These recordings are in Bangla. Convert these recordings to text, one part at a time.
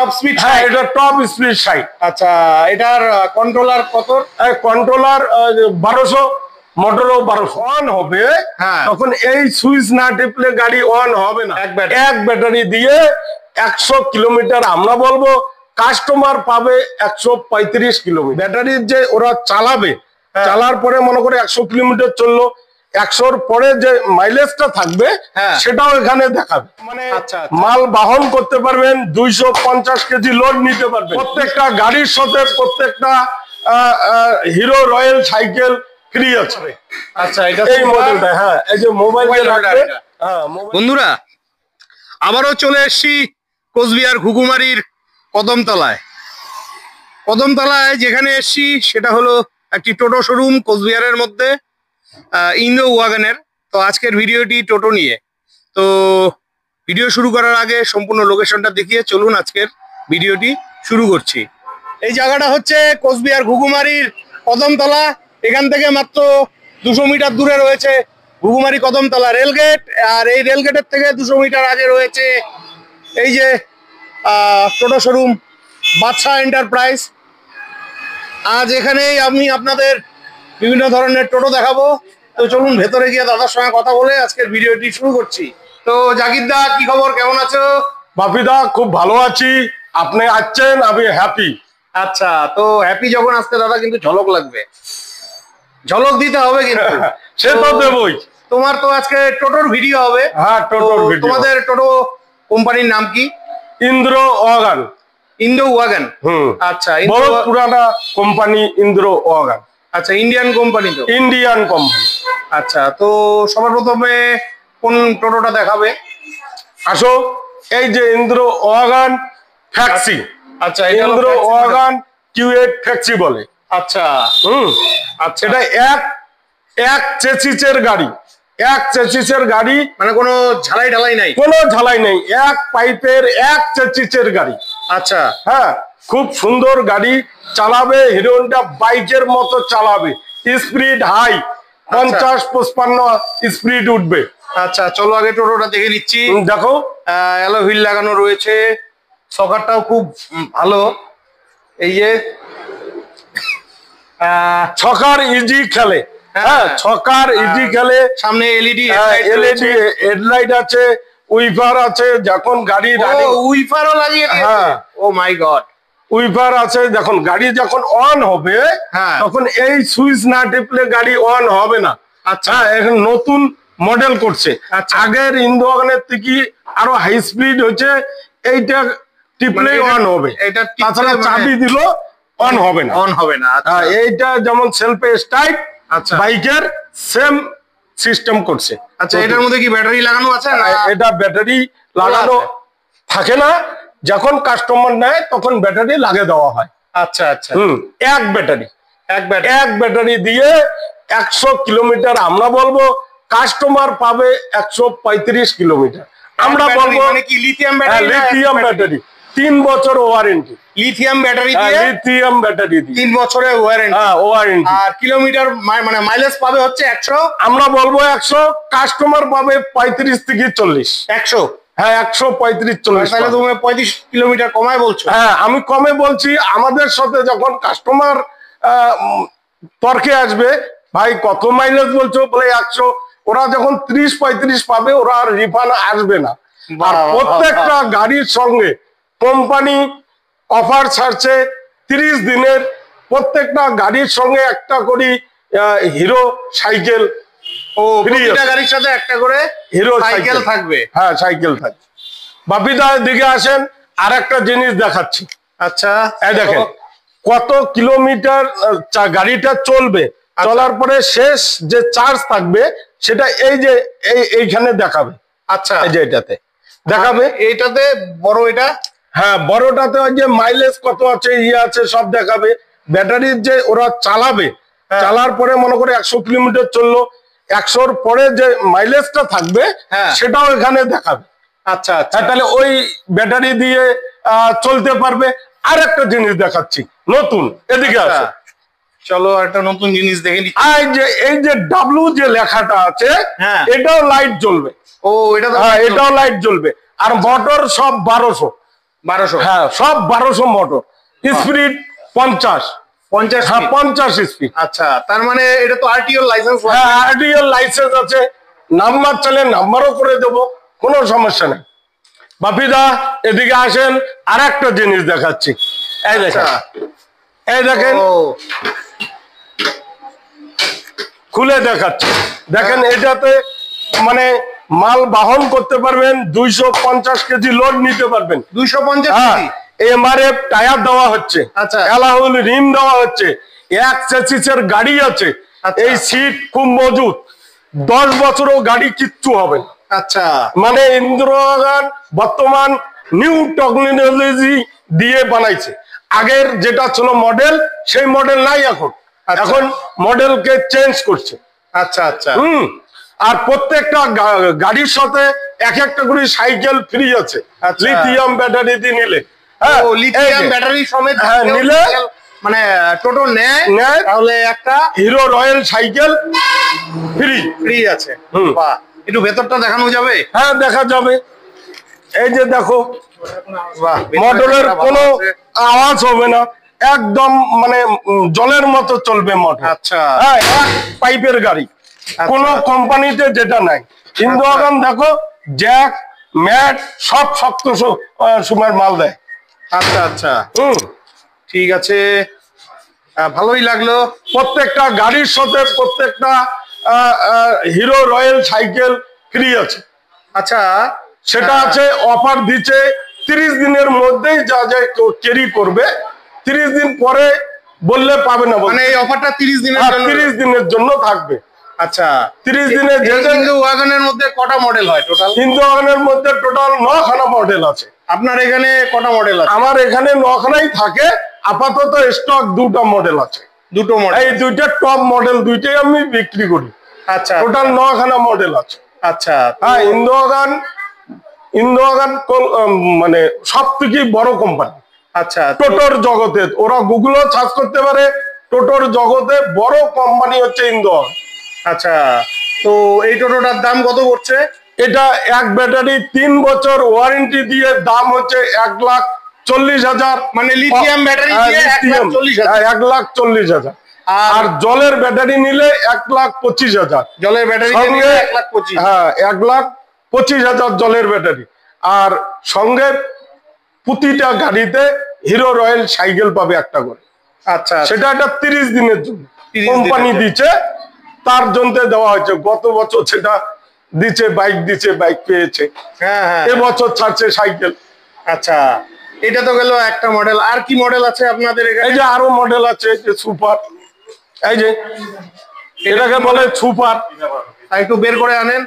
টপ স্পিড, হ্যাঁ এটা টপ স্পিড 60। আচ্ছা, এটার কন্ট্রোলার কত? কন্ট্রোলার 1200, মোটরও 1200। অন হবে তখন এই সুইচ না টিপলে গাড়ি অন হবে না। এক ব্যাটারি দিয়ে 100 কিলোমিটার আমরা বলবো, কাস্টমার পাবে 135 কিলোমিটার। ব্যাটারির যে ওরা চালাবে, চালার পরে মনে করে 100 কিলোমিটার চললো, 100-র পরে যে মাইলেজটা থাকবে সেটাও এখানে দেখাবে। মানে মাল বহন করতে পারবেন, 250 কেজি লোড নিতে পারবেন। প্রত্যেকটা গাড়ির সাথে প্রত্যেকটা হিরো রয়্যাল সাইকেল ফ্রি আছে। আচ্ছা, এটা এই মডেলটা। হ্যাঁ, এই যে মোবাইল রাখবে। বন্ধুরা, আবারও চলে এসেছি কোচবিহার ঘুঘুমারির কদমতলায়। যেখানে এসেছি সেটা হলো একটি টোটো শোরুম কোচবিহারের মধ্যে, ইন্দো ওয়াগনের। তো আজকের ভিডিওটি টোটো নিয়ে। তো ভিডিও শুরু করার আগে সম্পূর্ণ লোকেশনটা দেখিয়ে চলুন আজকের ভিডিওটি শুরু করছি। এই জায়গাটা হচ্ছে কোচবিহার ঘুঘুমারির কদমতলা। এখান থেকে মাত্র 200 মিটার দূরে রয়েছে ঘুঘুমারি কদমতলা রেলগেট, আর এই রেলগেটের থেকে 200 মিটার আগে রয়েছে এই যে টোটো শোরুম বাদশা এন্টারপ্রাইজ। আজ এখানেই আমি আপনাদের বিভিন্ন ধরনের টোটো দেখাবো। তো চলুন ভেতরে গিয়ে দাদার সঙ্গে কথা বলে আজকের ভিডিওটি শুরু করছি। তো জাকির দা, কি খবর, কেমন আছো? বাপিদা, খুব ভালো আছি। আপনি আসছেন, আমি হ্যাপি। আচ্ছা, তো হ্যাপি যখন আসতে দাদা কিন্তু ঝলক লাগবে, ঝলক দিতে হবে কিন্তু। সে তো দেবই। তোমার তো আজকে টোটোর ভিডিও হবে। হ্যাঁ, টোটোর ভিডিও। তোমাদের টোটো কোম্পানির নাম কি? ইন্দ্র ওয়াগন। Indo wagon. আচ্ছা, বড় পুরানা কোম্পানি ইন্দ্র ওয়াগন। আচ্ছা, ইন্ডিয়ান কোম্পানি তো? Indian company. আচ্ছা, তো সবার প্রথমে কোন টোটোটা দেখাবে? আসো, এই যে ইন্দ্র ওয়াগন ফ্যাক্সি। আচ্ছা, ইন্দ্র ওয়াগন কিউ8 ফ্যাক্সি বলে। আচ্ছা, আচ্ছা, এটা এক চেসিসের গাড়ি। এক চেসিসের গাড়ি, মানে কোনো ঝালাই ঢালাই নাই? কোনো ঝালাই নেই, এক পাইপের এক চেসিসের গাড়ি। আচ্ছা, হ্যাঁ, খুব সুন্দর গাড়ি। চালাবে হিরো হন্ডা বাইকের মতো চালাবে। স্পিড হাই, 50-55 স্পিড উঠবে। আচ্ছা, চলো আগে টোটোটা দেখে নিচ্ছি। দেখো, অ্যালো হুইল লাগানো রয়েছে, সকারটাও খুব ভালো। এই যে ছকার ইজি খেলে। হ্যাঁ, ছকার ইজি খেলে। সামনে এলইডি হেডলাইট আছে, উইপার আছে। যখন গাড়ি উইপারও লাগিয়ে দিয়েছে। হ্যাঁ, ও মাই গড, উইপার আছে। যখন গাড়ি যখন অন হবে তখন এই সুইচ না টিপলে গাড়ি অন হবে না। আচ্ছা, এখন নতুন মডেল করছে। আগের ইন্দো ওয়াগনের থেকে আরো হাই স্পিড হচ্ছে। এইটা টিপলেই অন হবে, তাছাড়া চাবি দিল অন হবে না। অন হবে না। এইটা যেমন সেলফে স্টার্ট, বাইকের সেম সিস্টেম করছে। আচ্ছা, এটার মধ্যে কি ব্যাটারি লাগানো আছে? এটা ব্যাটারি লাগানো থাকে না, যখন কাস্টমার নেয় তখন ব্যাটারি লাগিয়ে দেওয়া হয়। আচ্ছা আচ্ছা, এক ব্যাটারি দিয়ে 100 কিলোমিটার আমরা বলবো, কাস্টমার পাবে 135 কিলোমিটার। আমরা বলবো কি লিথিয়াম ব্যাটারি 3 বছর ওয়ারেন্টি। লিথিয়াম ব্যাটারি দিয়ে 3 বছরের ওয়ারেন্টি। আর কিলোমিটার মানে মাইলেজ পাবে হচ্ছে 100। আমরা বলবো 100, কাস্টমার পাবে 35 থেকে 40। 100? হ্যাঁ, 135-40। তাহলে তুমি 35 কিলোমিটার কমায় বলছো? হ্যাঁ, আমি কমে বলছি। আমাদের সাথে যখন কাস্টমার তর্কে আসবে, ভাই কত মাইলেজ বলছো, বলে 100, ওরা যখন 30-35 পাবে ওরা আর রিফান্ড আসবে না। আর প্রত্যেকটা গাড়ির সঙ্গে কোম্পানি অফার ছাড়ছে 30 দিনের। প্রত্যেকটা গাড়ির সঙ্গে একটা করে হিরো সাইকেল। প্রতিটা গাড়ির সাথে একটা করে হিরো সাইকেল থাকবে। হ্যাঁ, সাইকেল থাকবে। বাপিদা, দিকে আসেন, আর একটা জিনিস দেখাচ্ছি। আচ্ছা, এই দেখেন কত কিলোমিটার গাড়িটা চলবে। চলার পরে শেষ যে চার্জ থাকবে সেটা এই যে এইখানে দেখাবে। আচ্ছা, এই যে এটাতে দেখাবে। এইটাতে বড়, এটা হ্যাঁ, বড়টাতে ওই যে মাইলেজ কত আছে, আছে সব দেখাবে। ব্যাটারির যে ওরা চালাবে, চালার পরে মনে করে 100 কিলোমিটার চললো, 100-র পরে যে মাইলেজটা থাকবে সেটাও এখানে দেখাবে। আচ্ছা আচ্ছা, তাহলে ওই ব্যাটারি দিয়ে চলতে পারবে। আর একটা জিনিস দেখাচ্ছি নতুন, এদিকে আসো। চলো একটা নতুন জিনিস দেখে নিচ্ছি। এই যে ডাব্লু যে লেখাটা আছে, এটাও লাইট জ্বলবে। ও, এটাও লাইট জ্বলবে। আর মোটর সব 1200। 1200, হ্যাঁ সব 1200 মোটর, স্পিড 50, 50, হ্যাঁ 50 স্পিড। আচ্ছা, তার মানে এটা তো আরটিও লাইসেন্স, হ্যাঁ আরটিও লাইসেন্স আছে, নাম্বার চাইলে নাম্বারও করে দেবো, কোনো সমস্যা নেই। বাপিদা এদিকে আসেন, আর একটা জিনিস দেখাচ্ছি, এই দেখেন, এই দেখেন খুলে দেখাচ্ছি, দেখেন এটাতে মানে মাল বহন করতে পারবেন, 250 কেজি লোড নিতে পারবেন। 250 কেজি এমআরএফ টায়ার দেওয়া হচ্ছে, আচ্ছা, এলাহুল রিম দেওয়া হচ্ছে, এক চেসিসের গাড়ি আছে, এই সিট খুব মজুত, 10 বছরও গাড়ি কিচ্ছু হবে না। আচ্ছা, মানে ইন্দ্রগান বর্তমান নিউ টেকনোলজি দিয়ে বানাইছে, আগের যেটা ছিল মডেল সেই মডেল নাই এখন, এখন মডেলকে চেঞ্জ করছে। আচ্ছা আচ্ছা, আর প্রত্যেকটা গাড়ির সাথে এক একটা করে সাইকেল ফ্রি আছে, লিথিয়াম ব্যাটারি দিয়ে নিলে। হ্যাঁ লিথিয়াম ব্যাটারি সমেত নিলে মানে টোটো নেয় তাহলে একটা হিরো রয়্যাল সাইকেল ফ্রি আছে। বাহ, একটু ভেতরটা দেখানো যাবে? হ্যাঁ দেখা যাবে, এই যে দেখো, মোটরের কোনো আওয়াজ হবে না, একদম মানে জলের মতো চলবে মোটর। আচ্ছা, হ্যাঁ এক পাইপের গাড়ি, কোন কোম্পানিতে যেটা নাই। ইন্দোগান দেখো জ্যাক ম্যাট সব শক্ত সময়ের মাল দেয়। আচ্ছা আচ্ছা, ঠিক আছে, ভালোই লাগলো। প্রত্যেকটা গাড়ির সাথে প্রত্যেকটা হিরো রয়্যাল সাইকেল ফ্রি আছে। আচ্ছা, সেটা আছে, অফার দিচ্ছে 30 দিনের মধ্যেই, যা যা ক্যারি করবে 30 দিন পরে বললে পাবে না, মানে এই অফারটা 30 দিনের জন্য, 30 দিনের জন্য থাকবে। আচ্ছা, 30 দিনে হিন্দু ওয়াগনের মধ্যে কটা মডেল হয় টোটাল? হিন্দু ওয়াগনের মধ্যে টোটাল 9খানা মডেল আছে। আপনার এখানে কটা মডেল আছে? আমার এখানে 9খানাই থাকে, আপাতত স্টক 2টা মডেল আছে। 2টো মডেল, এই 2টা টপ মডেল, 2টাই আমি বিক্রি করি। আচ্ছা, টোটাল 9খানা মডেল আছে। আচ্ছা, হ্যাঁ ইন্দোগান মানে সব থেকে বড় কোম্পানি। আচ্ছা, টোটোর জগতে ওরা গুগলও সার্চ করতে পারে, টোটোর জগতে বড় কোম্পানি হচ্ছে ইন্দোগান। আচ্ছা, তো এই টোটোটার দাম কত পড়ছে? এটা এক ব্যাটারি 3 বছর ওয়ারেন্টি দিয়ে দাম হচ্ছে 1,40,000, মানে লিথিয়াম ব্যাটারি দিয়ে 1,40,000, 1,40,000। আর জলের ব্যাটারি নিলে 1,25,000, জলের ব্যাটারি নিলে 1,25,000, হ্যাঁ 1,25,000 জলের ব্যাটারি। আর সঙ্গে প্রতিটা গাড়িতে হিরো রয়্যাল সাইকেল পাবে একটা করে। আচ্ছা, সেটা একটা 30 দিনের জন্য কোম্পানি দিচ্ছে, তার জন্য দেওয়া হয়েছে। গত বছর সেটা দিচ্ছে, বাইক দিচ্ছে, বাইক পেয়েছে, হ্যাঁ হ্যাঁ, এবছর ছাড়ছে সাইকেল। আচ্ছা, এটা তো গেল একটা মডেল, আর কি মডেল আছে আপনাদের এখানে? এই যে আরো মডেল আছে, যে সুপার, এই যে এটাকে বলে সুপার, একটু বের করে আনেন।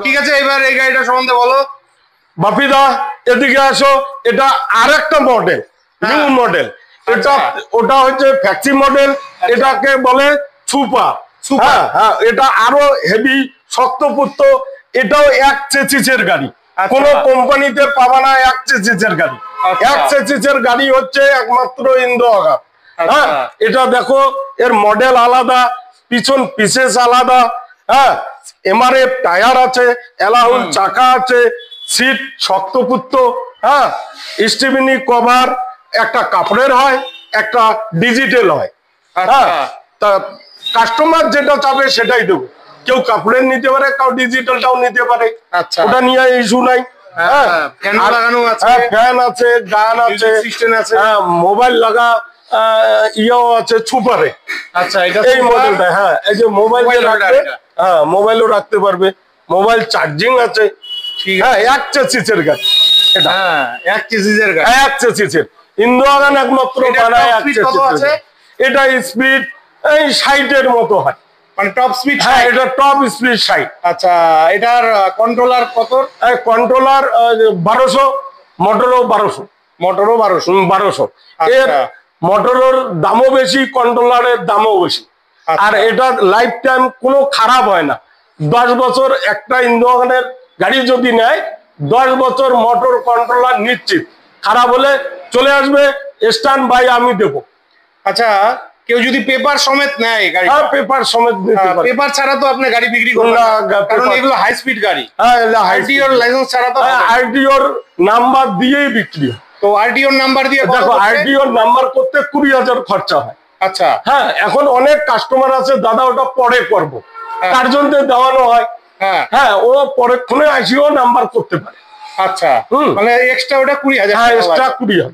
ঠিক আছে, এবার এই গাড়িটা সম্বন্ধে বলো। বাপিদা এদিকে আসো, এটা আরেকটা মডেল, নিউ মডেল। এটা ওটা হচ্ছে ফ্যাক্টরি মডেল, এটাকে বলে সুপার। হ্যাঁ এটা আরো হেভি শক্তপুত্র, এটাও এক চেসিসের গাড়ি, কোন কোম্পানিতে পাবা না এক চেসিসের গাড়ি। এক চেসিসের গাড়ি হচ্ছে একমাত্র ইন্দোগান। হ্যাঁ এটা দেখো, এর মডেল আলাদা, পিছন পিসেস আলাদা, হ্যাঁ এমআরএফ টায়ার আছে, এলাহুল চাকা আছে, সিট শক্তপুত্র, হ্যাঁ স্টিভিনি কভার একটা কাপড়ের হয়, একটা ডিজিটাল হয়। হ্যাঁ তা কাস্টমার যেটা চাবে সেটাই দেবো, কেউ কাপড়ের নিতে পারে, কেউ ডিজিটালটাও নিতে পারে। আচ্ছা, ওটা নিয়ে ইস্যু নাই। ফ্যান আছে, গান আছে, সিস্টেম আছে, মোবাইল লাগা ইয়েও আছে সুপারে। আচ্ছা, এই মডেলটা, হ্যাঁ এই যে মোবাইল রাখবে, হ্যাঁ মোবাইলও রাখতে পারবে, মোবাইল চার্জিং আছে। হ্যাঁ এক চেসিসের গাড়ি এটা, এক চেসিসের গাড়ি, এক চেসিসের। ইন্দোগান একমাত্র বানায় এক চেসিসের। এটা স্পিড এই 60-এর মতো হয়, মানে টপ স্পিড। হ্যাঁ এটা টপ স্পিড 60। আচ্ছা, এটার কন্ট্রোলার কত? কন্ট্রোলার 1200, মোটরও 1200, মোটরও 1200। এর মোটরের দামও বেশি, কন্ট্রোলারের দামও বেশি। আর এটা লাইফ টাইম কোনো খারাপ হয় না। 10 বছর একটা ইন্দোগানের গাড়ি যদি নেয়, 10 বছর মোটর কন্ট্রোলার নিশ্চিত, খারাপ হলে চলে আসবে, স্ট্যান্ড বাই আমি দেবো। আচ্ছা, কেউ যদি পেপার সমেত নেয় গাড়ি? হ্যাঁ পেপার সমেত নিতে পারে, পেপার ছাড়া তো আপনি গাড়ি বিক্রি করবেন না, কারণ এগুলো হাই স্পিড গাড়ি। হ্যাঁ আরটিওর লাইসেন্স ছাড়া তো, আরটিওর নাম্বার দিয়েই বিক্রি হয়। তো আরটিও নাম্বার দিয়ে দেখো আরটিও নাম্বার করতে 20,000 খরচা হয়। আচ্ছা হ্যাঁ, এখন অনেক কাস্টমার আছে দাদা ওটা পরে করব, তার জন্য দেওয়ানো হয়। হ্যাঁ, ও পরেক্ষণে আসিও নাম্বার করতে পারে। আচ্ছা, মানে এক্সট্রা ওটা 20,000। হ্যাঁ, এক্সট্রা 20,000।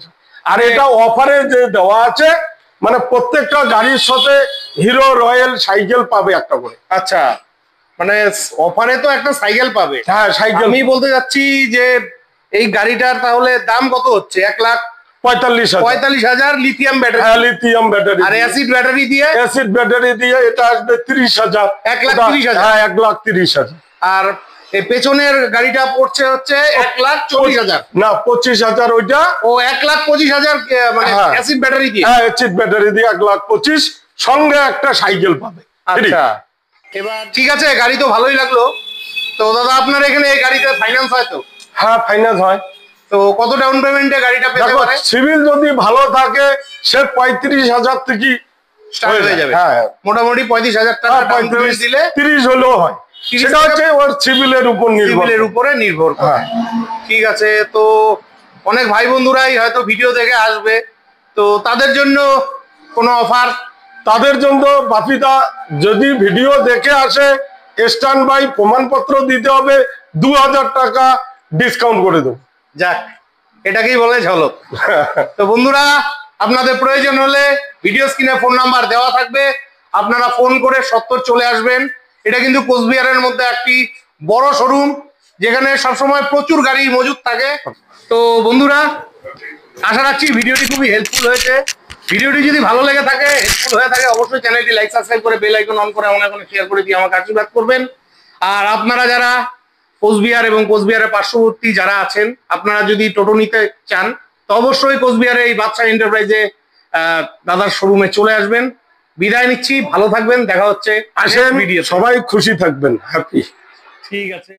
আর এটা অফারে যে দেওয়া আছে, মানে প্রত্যেকটা গাড়ির সাথে হিরো রয়্যাল সাইকেল পাবে একটা করে। আচ্ছা, মানে অফারে তো একটা সাইকেল পাবে। হ্যাঁ, সাইকেল। আমি বলতে যাচ্ছি যে এই গাড়িটার তাহলে দাম কত হচ্ছে? 1,45,000 লিথিয়াম ব্যাটারি। হ্যাঁ, লিথিয়াম ব্যাটারি। আর অ্যাসিড ব্যাটারি দিয়ে? অ্যাসিড ব্যাটারি দিয়ে এটা আসবে 30,000। 1,30,000। হ্যাঁ, 1,30,000। আর এই পেছনের গাড়িটা পড়ছে হচ্ছে 1,40,000। না, 25,000 ওইটা। ও 1,25,000 মানে অ্যাসিড ব্যাটারি দিয়ে? হ্যাঁ, অ্যাসিড ব্যাটারি দিয়ে 1,25,000, সঙ্গে একটা সাইকেল পাবে। আচ্ছা, এবার ঠিক আছে, গাড়ি তো ভালোই লাগলো। তো দাদা আপনার এখানে এই গাড়িতে ফাইন্যান্স হয় তো? হ্যাঁ, ফাইন্যান্স হয়। তো কত ডাউন পেমেন্টে গাড়িটা পেতে পারে? সিভিল যদি ভালো থাকে সে 35,000 থেকে স্টার্ট হয়ে যাবে। হ্যাঁ, মোটামুটি 35,000 টাকা ডাউন পেমেন্ট দিলে 30 হলেও হয়। সেটা হচ্ছে ওর সিভিলের উপরে নির্ভর করে। ঠিক আছে, তো অনেক ভাই বন্ধুরাই হয়তো ভিডিও দেখে আসবে, তো তাদের জন্য কোনো অফার? তাদের জন্য বাপিদা যদি ভিডিও দেখে আসে স্ট্যান্ড বাই প্রমাণপত্র দিতে হবে, 2,000 টাকা ডিসকাউন্ট করে দেবো। যাক, এটাকেই বলে ঝলক। তো বন্ধুরা, আপনাদের প্রয়োজন হলে ভিডিও স্ক্রিনে ফোন নাম্বার দেওয়া থাকবে, আপনারা ফোন করে সত্তর চলে আসবেন। এটা কিন্তু কোচবিহারের মধ্যে একটি বড় শোরুম, যেখানে সবসময় প্রচুর গাড়ি মজুদ থাকে। তো বন্ধুরা, আশা রাখছি ভিডিওটি খুবই হেল্পফুল হয়েছে। ভিডিওটি যদি ভালো লেগে থাকে, হেল্পফুল হয়ে থাকে, অবশ্যই চ্যানেলটি লাইক সাবস্ক্রাইব করে বেল আইকন অন করে অনেক শেয়ার করে দিয়ে আমাকে আশীর্বাদ করবেন। আর আপনারা যারা কোচবিহার এবং কোচবিহারের পার্শ্ববর্তী যারা আছেন, আপনারা যদি টোটো নিতে চান তো অবশ্যই কোচবিহারে এই বাদশা এন্টারপ্রাইজে দাদার শোরুমে চলে আসবেন। বিদায় নিচ্ছি, ভালো থাকবেন, দেখা হচ্ছে আসেন ভিডিও, সবাই খুশি থাকবেন, হ্যাপি। ঠিক আছে।